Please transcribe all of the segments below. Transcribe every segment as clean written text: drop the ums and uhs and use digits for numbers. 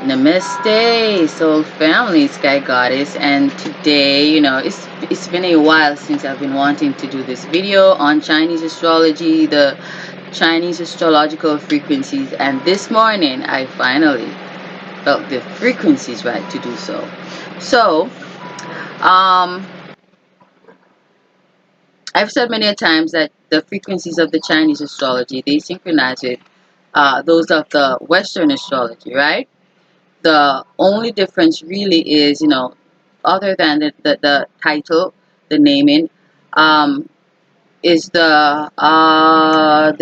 Namaste, soul family, Sky Goddess, and today, it's been a while since I've been wanting to do this video on Chinese astrology, the Chinese astrological frequencies, and this morning I finally felt the frequencies right to do so. So, um, I've said many a times that the frequencies of the Chinese astrology they synchronize with those of the Western astrology, right? The only difference really is, other than the title, the naming, um, is the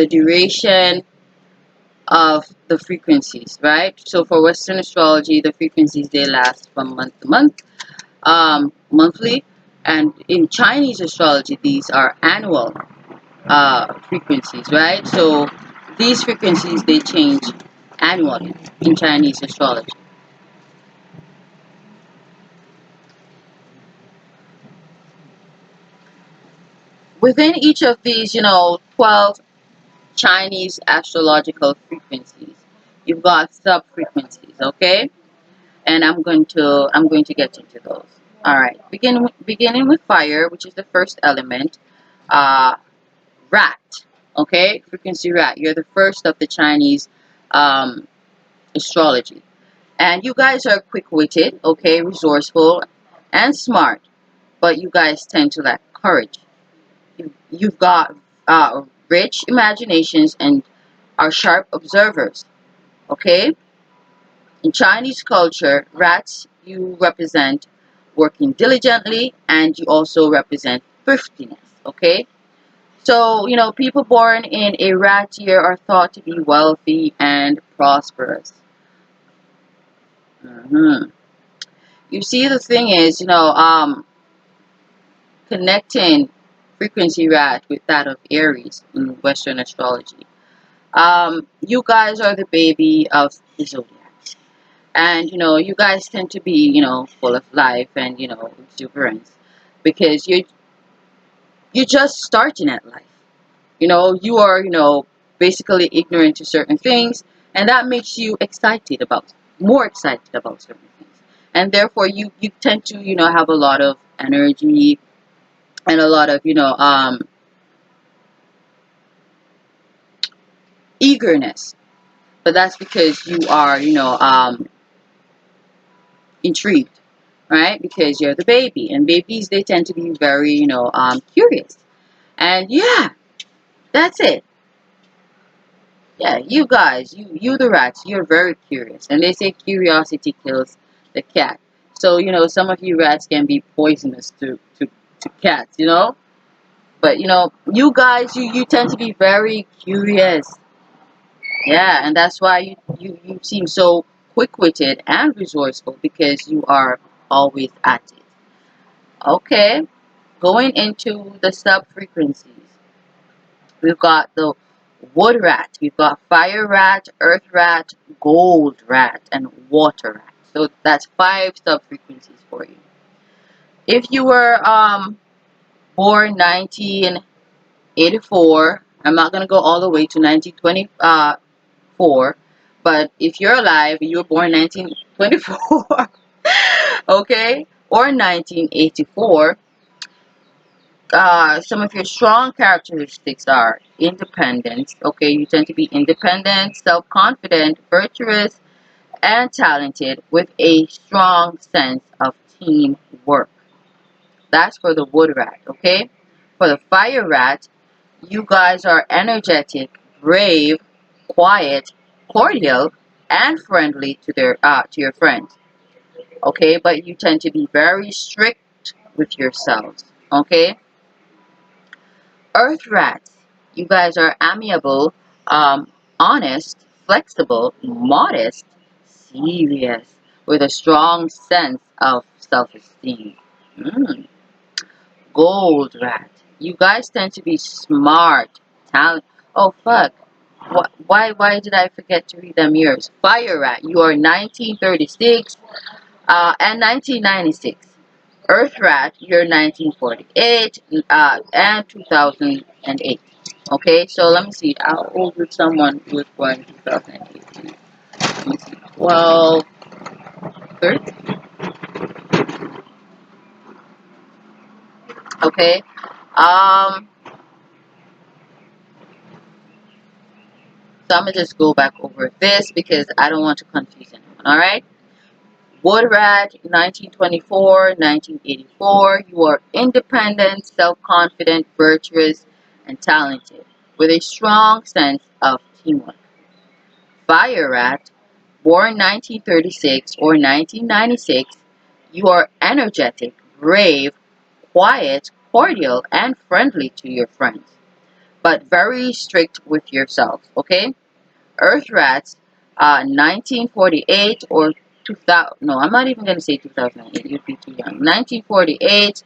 duration of the frequencies, right? So for Western astrology, the frequencies they last from month to month, monthly, and in Chinese astrology, these are annual frequencies, right? So these frequencies they change annually in Chinese astrology. Within each of these, 12 Chinese astrological frequencies, you've got sub frequencies, okay? And I'm going to get into those. All right. Beginning with fire, which is the first element, uh, rat, okay? Frequency rat. You're the first of the Chinese um, astrology. And you guys are quick-witted, okay, resourceful and smart, but you guys tend to lack courage. You've got rich imaginations and are sharp observers. Okay? In Chinese culture, rats you represent working diligently and you also represent thriftiness. Okay? So, people born in a rat year are thought to be wealthy and prosperous. hmm You see, the thing is, connecting frequency rat with that of Aries in Western astrology. You guys are the baby of the zodiac, and you guys tend to be full of life and exuberance because you're just starting at life. You are basically ignorant to certain things, and that makes you more excited about certain things, and therefore you tend to have a lot of energy and a lot of eagerness. But that's because you are intrigued, right? Because you're the baby, and babies they tend to be very, curious. And yeah, that's it. Yeah, you guys, you the rats, you're very curious, and they say curiosity kills the cat. So some of you rats can be poisonous to cats, But you guys, you tend to be very curious. Yeah, and that's why you seem so quick-witted and resourceful because you are always at it. Okay, going into the sub-frequencies, we've got the wood rat, we've got fire rat, earth rat, gold rat, and water rat. So that's 5 sub-frequencies for you. If you were born 1984, I'm not going to go all the way to 1924, but if you're alive, you were born 1924, okay, or 1984, some of your strong characteristics are independence. Okay, you tend to be independent, self-confident, virtuous, and talented with a strong sense of teamwork. That's for the wood rat. Okay, for the fire rat, you guys are energetic, brave, quiet, cordial, and friendly to your friends. Okay, but you tend to be very strict with yourselves. Okay, earth rats, you guys are amiable, honest, flexible, modest, serious, with a strong sense of self-esteem. Mm. Gold rat, you guys tend to be smart, talent. Oh fuck. Why did I forget to read them years? Fire rat, you are 1936 and 1996. Earth rat, you're 1948 and 2008. Okay, so let me see. How old would someone who was born in 2008? Let me see. 12. 3rd. Okay. Um, so I'm gonna just go back over this because I don't want to confuse anyone. All right. Woodrat, 1924, 1984. You are independent, self-confident, virtuous, and talented, with a strong sense of teamwork. Fire Rat, born 1936 or 1996. You are energetic, brave, quiet, cordial, and friendly to your friends, but very strict with yourself. Okay. Earth Rats, 1948 or 2000. No, I'm not even going to say 2008. You'd be too young. 1948.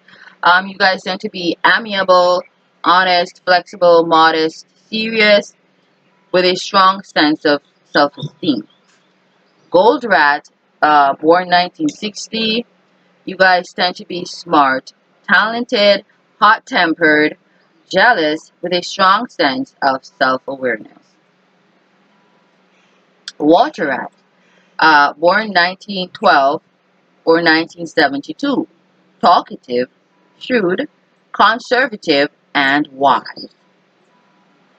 You guys tend to be amiable, honest, flexible, modest, serious, with a strong sense of self-esteem. Gold Rat, born 1960. You guys tend to be smart, talented, hot-tempered, jealous, with a strong sense of self-awareness. Water Rat, born 1912 or 1972. Talkative, shrewd, conservative, and wise.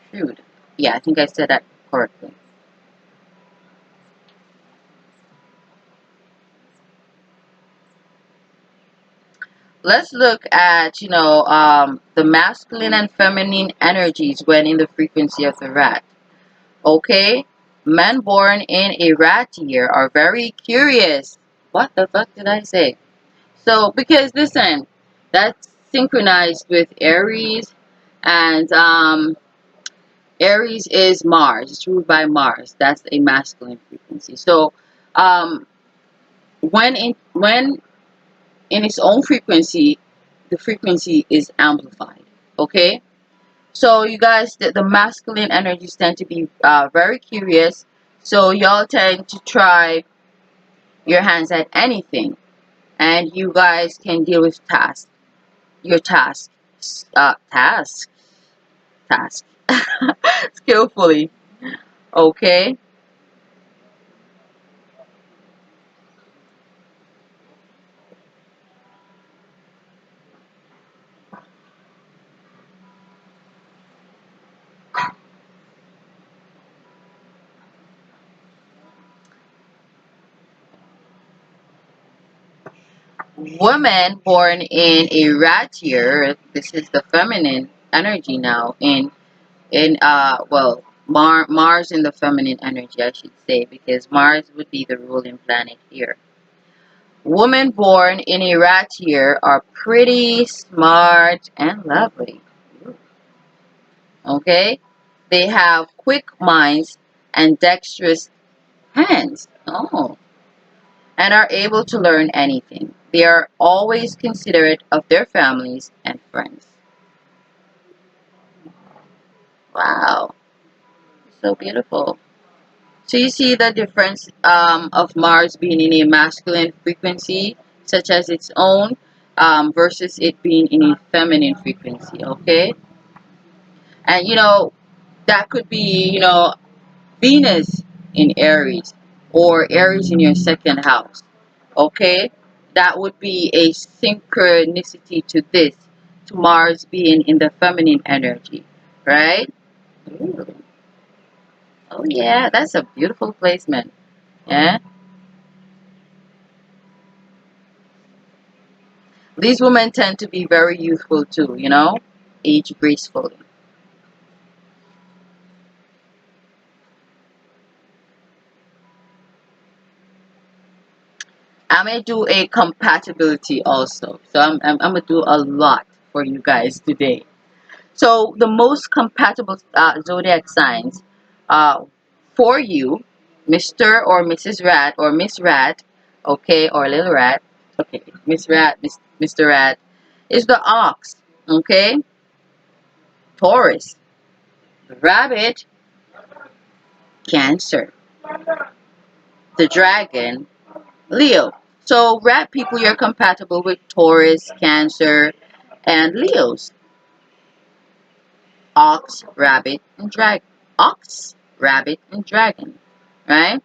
Shrewd. Yeah, I think I said that correctly. Let's look at, the masculine and feminine energies when in the frequency of the rat. Okay? Men born in a rat year are very curious. What the fuck did I say? So, because listen, that's synchronized with Aries, and Aries is Mars. It's ruled by Mars. That's a masculine frequency. So, um, when in its own frequency, the frequency is amplified. Okay. So you guys, the masculine energies tend to be very curious. So y'all tend to try your hands at anything, and you guys can deal with tasks. Your task skillfully. Okay. Women born in a rat year, this is the feminine energy now. Mars in the feminine energy, I should say, because Mars would be the ruling planet here. Women born in a rat year are pretty smart and lovely. Okay? They have quick minds and dexterous hands. Oh. And are able to learn anything. They are always considerate of their families and friends. Wow. So beautiful. So you see the difference of Mars being in a masculine frequency, such as its own, versus it being in a feminine frequency, okay? And that could be, Venus in Aries or Aries in your second house, okay? That would be a synchronicity to this, to Mars being in the feminine energy, right? Ooh. Oh, yeah, that's a beautiful placement. Yeah. These women tend to be very youthful too, age gracefully. I may do a compatibility also. So I'm going to do a lot for you guys today. So the most compatible zodiac signs uh, for you, Mr. or Mrs. Rat or Miss Rat, okay, or Little Rat, okay, Miss Rat, Mr. Rat, is the ox, okay, Taurus, the rabbit, Cancer, the dragon, Leo. So rat people, you're compatible with Taurus, Cancer, and Leos. Ox, rabbit, and dragon. Ox, rabbit, and dragon. Right?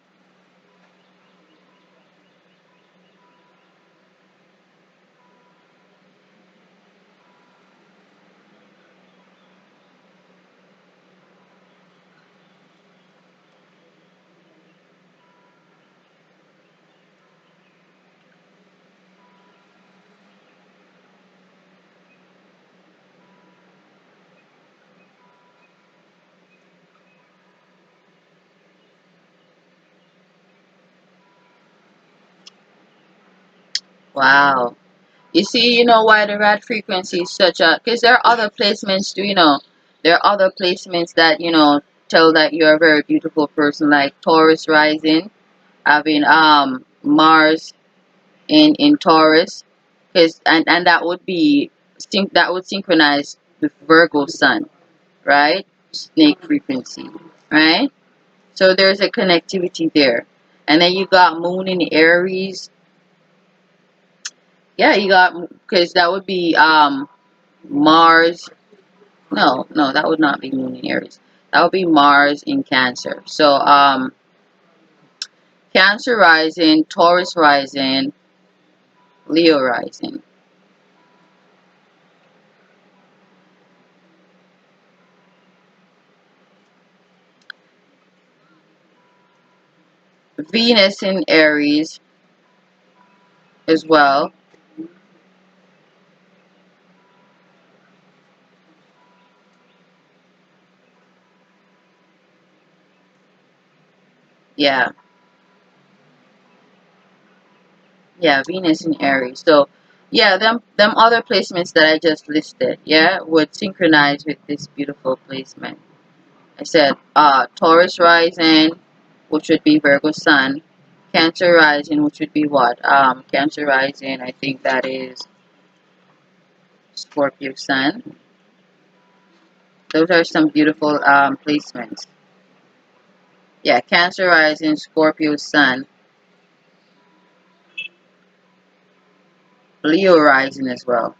Wow. You see, you know why the rat frequency is such a, because there are other placements too, you know. There are other placements that, you know, tell that you're a very beautiful person, like Taurus rising, having Mars in Taurus, because and that would be that would synchronize with Virgo sun, right? Snake frequency, right? So there's a connectivity there. And then you got moon in Aries. Yeah, you got, because that would be Mars. No, no, that would not be moon in Aries. That would be Mars in Cancer. So Cancer rising, Taurus rising, Leo rising. Venus in Aries as well. Yeah. Yeah, Venus in Aries. So yeah, them other placements that I just listed, yeah, would synchronize with this beautiful placement. I said Taurus rising, which would be Virgo sun, Cancer rising, which would be what? Cancer rising, I think that is Scorpio sun. Those are some beautiful placements. Yeah, Cancer rising, Scorpio sun, Leo rising as well.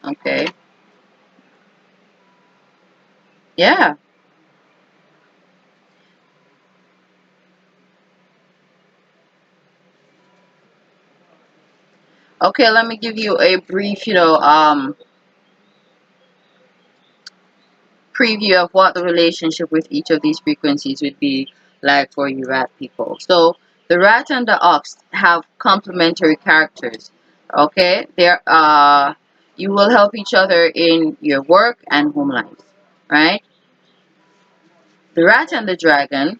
Okay. Yeah. Okay, let me give you a brief, preview of what the relationship with each of these frequencies would be like for you rat people. So the rat and the ox have complementary characters. Okay, you will help each other in your work and home life, right? The rat and the dragon.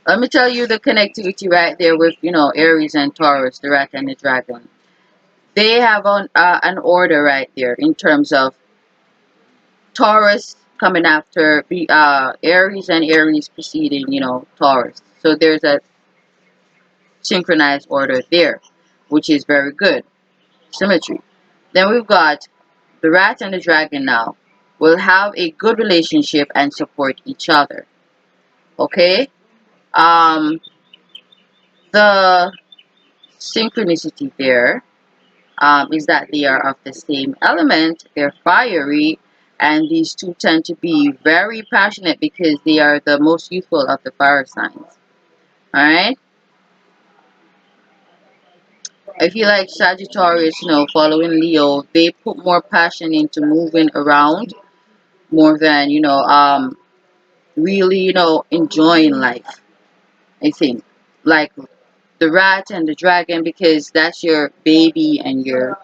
Let me tell you the connectivity right there with Aries and Taurus, the rat and the dragon. They have an order right there in terms of Taurus coming after Aries, and Aries preceding, Taurus. So there's a synchronized order there, which is very good. Symmetry. Then we've got the rat and the dragon now will have a good relationship and support each other. Okay? Um, the synchronicity there is that they are of the same element, they're fiery, and these two tend to be very passionate because they are the most youthful of the fire signs. Alright? I feel like Sagittarius, following Leo, they put more passion into moving around more than, really, enjoying life. I think. Like the rat and the dragon, because that's your baby and your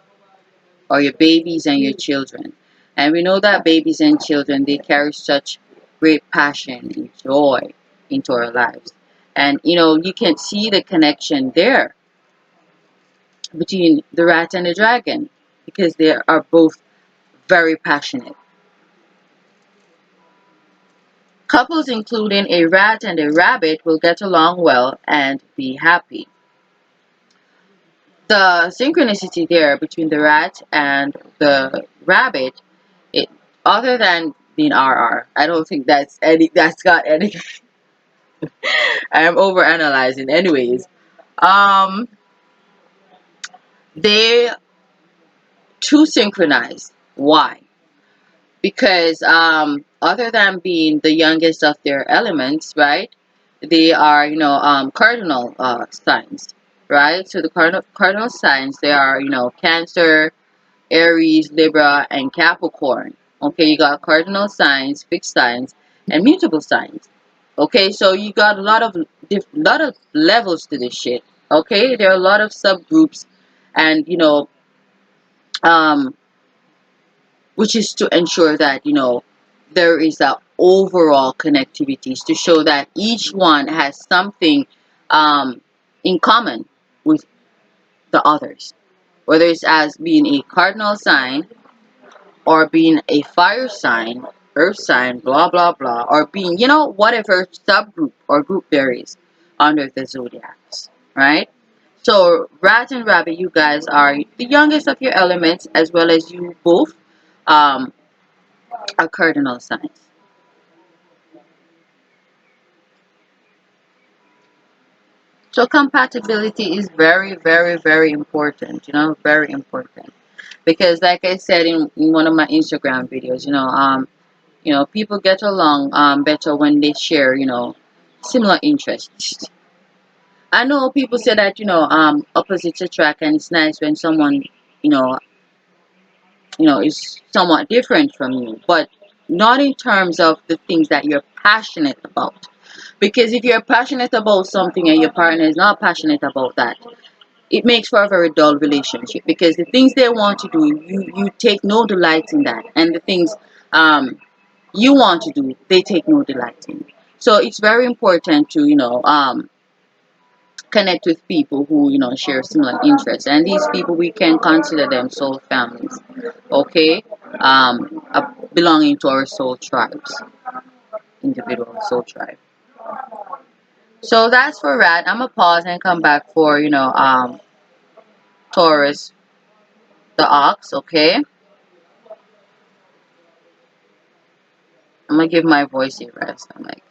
babies and your children. And we know that babies and children, they carry such great passion and joy into our lives. And you can see the connection there between the rat and the dragon because they are both very passionate. Couples including a rat and a rabbit will get along well and be happy. The synchronicity there between the rat and the rabbit, it other than being I don't think that's got any. I am over analyzing. Anyways, um, they too synchronized. Why? Because other than being the youngest of their elements, right? They are cardinal signs, right? So the cardinal signs, they are Cancer, Aries, Libra, and Capricorn. Okay, you got cardinal signs, fixed signs, and mutable signs. Okay, so you got a lot of levels to this shit. Okay, there are a lot of subgroups, and um, which is to ensure that there is that overall connectivities to show that each one has something. in common with the others, whether it's as being a cardinal sign or being a fire sign, earth sign, blah blah blah, or being, whatever subgroup or group there is under the zodiacs, right? So rat and rabbit, you guys are the youngest of your elements, as well as you both um, are cardinal signs. So compatibility is very, very, very important, very important. Because like I said in one of my Instagram videos, people get along better when they share, similar interests. I know people say that, opposites attract, and it's nice when someone, you know, is somewhat different from you, but not in terms of the things that you're passionate about. Because if you're passionate about something and your partner is not passionate about that, it makes for a very dull relationship, because the things they want to do, you take no delight in that, and the things um, you want to do, they take no delight in. So it's very important to connect with people who share similar interests, and these people, we can consider them soul families, okay, belonging to our soul tribes, individual soul tribe. So that's for rat. I'm gonna pause and come back for Taurus, the ox, okay. I'm gonna give my voice a rest. I'm like,